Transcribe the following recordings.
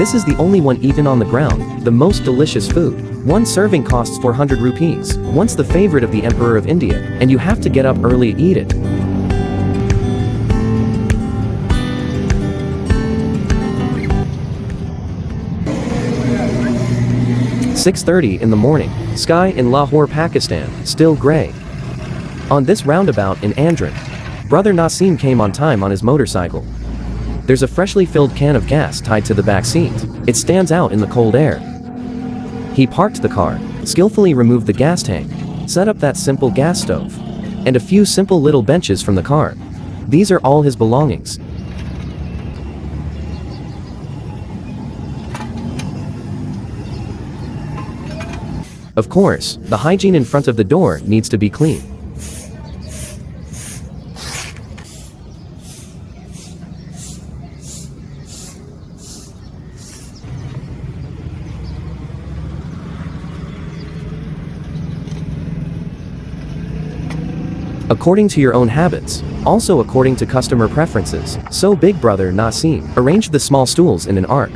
This is the only one eaten on the ground, the most delicious food. One serving costs 400 rupees. Once the favorite of the Emperor of India, and you have to get up early to eat it. "6:30 in the morning. Sky in Lahore, Pakistan, still grey. On this roundabout in Andhra, brother Naseem came on time on his motorcycle. There's a freshly filled can of gas tied to the back seat. It stands out in the cold air. He parked the car, skillfully removed the gas tank, set up that simple gas stove, and a few simple little benches from the car. These are all his belongings. Of course, the hygiene in front of the door needs to be clean. According to your own habits, also according to customer preferences, so Big Brother Naseem arranged the small stools in an arc.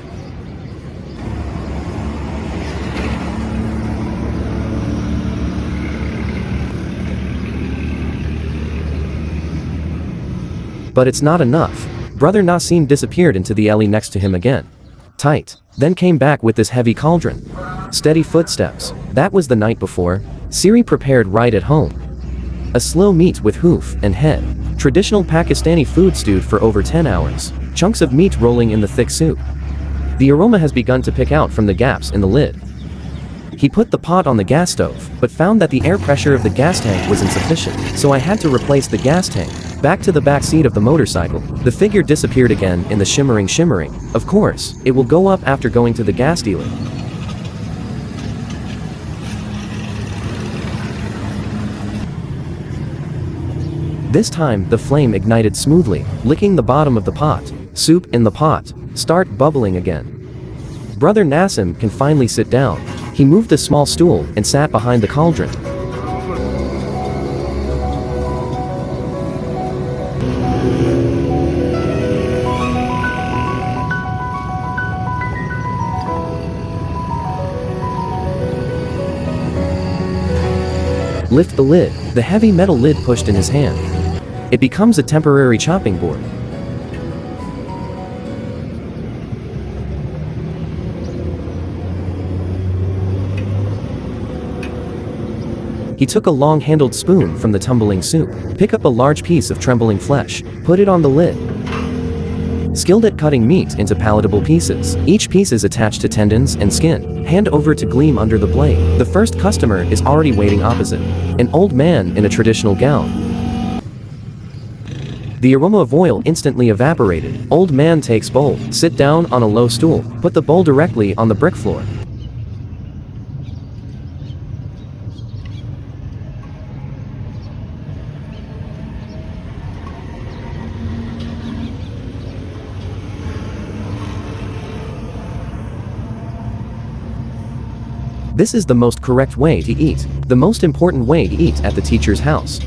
But it's not enough. Brother Naseem disappeared into the alley next to him again. Tight. Then came back with this heavy cauldron. Steady footsteps. That was the night before. Siri prepared right at home. A slow meat with hoof and head. Traditional Pakistani food stewed for over 10 hours. Chunks of meat rolling in the thick soup. The aroma has begun to pick out from the gaps in the lid. He put the pot on the gas stove, but found that the air pressure of the gas tank was insufficient, so I had to replace the gas tank. Back to the back seat of the motorcycle, the figure disappeared again in the shimmering. Of course, it will go up after going to the gas dealer. This time, the flame ignited smoothly, licking the bottom of the pot. Soup in the pot start bubbling again. Brother Naseem can finally sit down. He moved a small stool and sat behind the cauldron. Lift the lid, the heavy metal lid pushed in his hand. It becomes a temporary chopping board. He took a long-handled spoon from the tumbling soup, pick up a large piece of trembling flesh, put it on the lid. Skilled at cutting meat into palatable pieces. Each piece is attached to tendons and skin. Hand over to gleam under the blade. The first customer is already waiting opposite. An old man in a traditional gown. The aroma of oil instantly evaporated. Old man takes bowl. Sit down on a low stool. Put the bowl directly on the brick floor. This is the most correct way to eat, the most important way to eat at the teacher's house.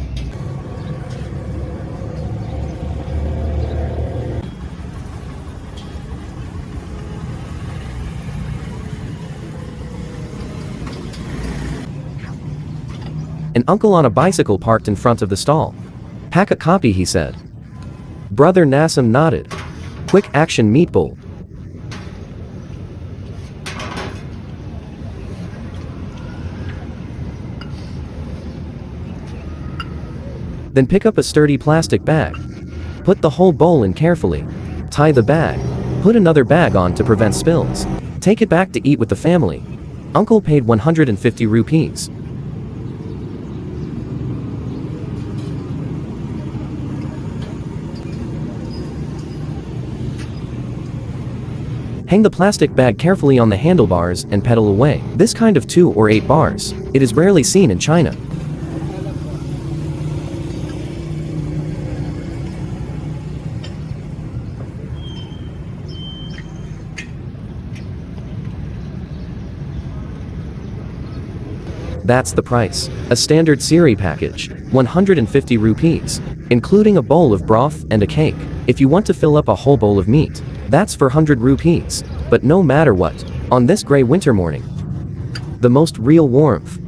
An uncle on a bicycle parked in front of the stall. "Pack a copy," he said. Brother Naseem nodded. "Quick action meat bowl." Then pick up a sturdy plastic bag. Put the whole bowl in carefully. Tie the bag. Put another bag on to prevent spills. Take it back to eat with the family. Uncle paid 150 rupees. Hang the plastic bag carefully on the handlebars and pedal away. This kind of 2 or 8 bars. It is rarely seen in China. That's the price. A standard Siri package, 150 rupees, including a bowl of broth and a cake. If you want to fill up a whole bowl of meat, that's 400 rupees. But no matter what, on this gray winter morning, the most real warmth.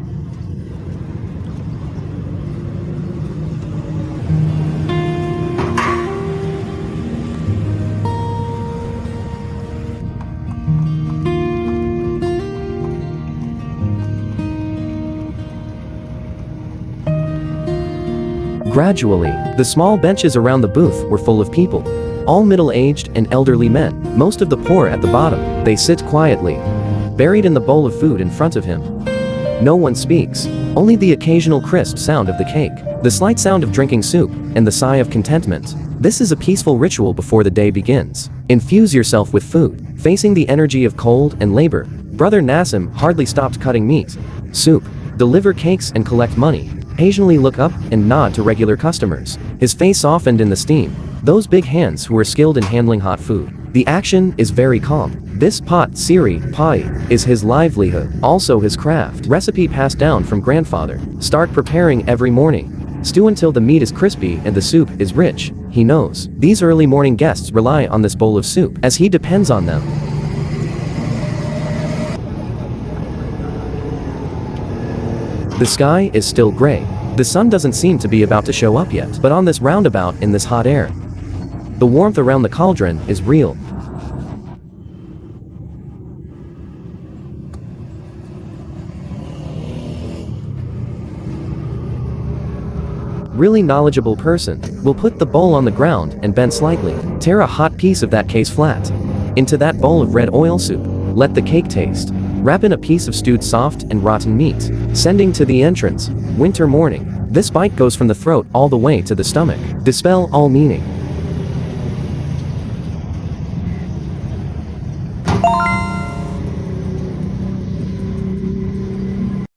Gradually, the small benches around the booth were full of people. All middle-aged and elderly men, most of the poor at the bottom. They sit quietly, buried in the bowl of food in front of him. No one speaks, only the occasional crisp sound of the cake, the slight sound of drinking soup, and the sigh of contentment. This is a peaceful ritual before the day begins. Infuse yourself with food, facing the energy of cold and labor. Brother Nassim hardly stopped cutting meat, soup, deliver cakes and collect money, occasionally look up and nod to regular customers. His face softened in the steam. Those big hands who were skilled in handling hot food. The action is very calm. This pot, siri, pai, is his livelihood, also his craft. Recipe passed down from grandfather. Start preparing every morning. Stew until the meat is crispy and the soup is rich. He knows. These early morning guests rely on this bowl of soup, as he depends on them. The sky is still gray. The sun doesn't seem to be about to show up yet, but on this roundabout in this hot air, the warmth around the cauldron is real. Really knowledgeable person will put the bowl on the ground and bend slightly. Tear a hot piece of that case flat into that bowl of red oil soup. Let the cake taste. Wrap in a piece of stewed soft and rotten meat. Sending to the entrance. Winter morning. This bite goes from the throat all the way to the stomach. Dispel all meaning.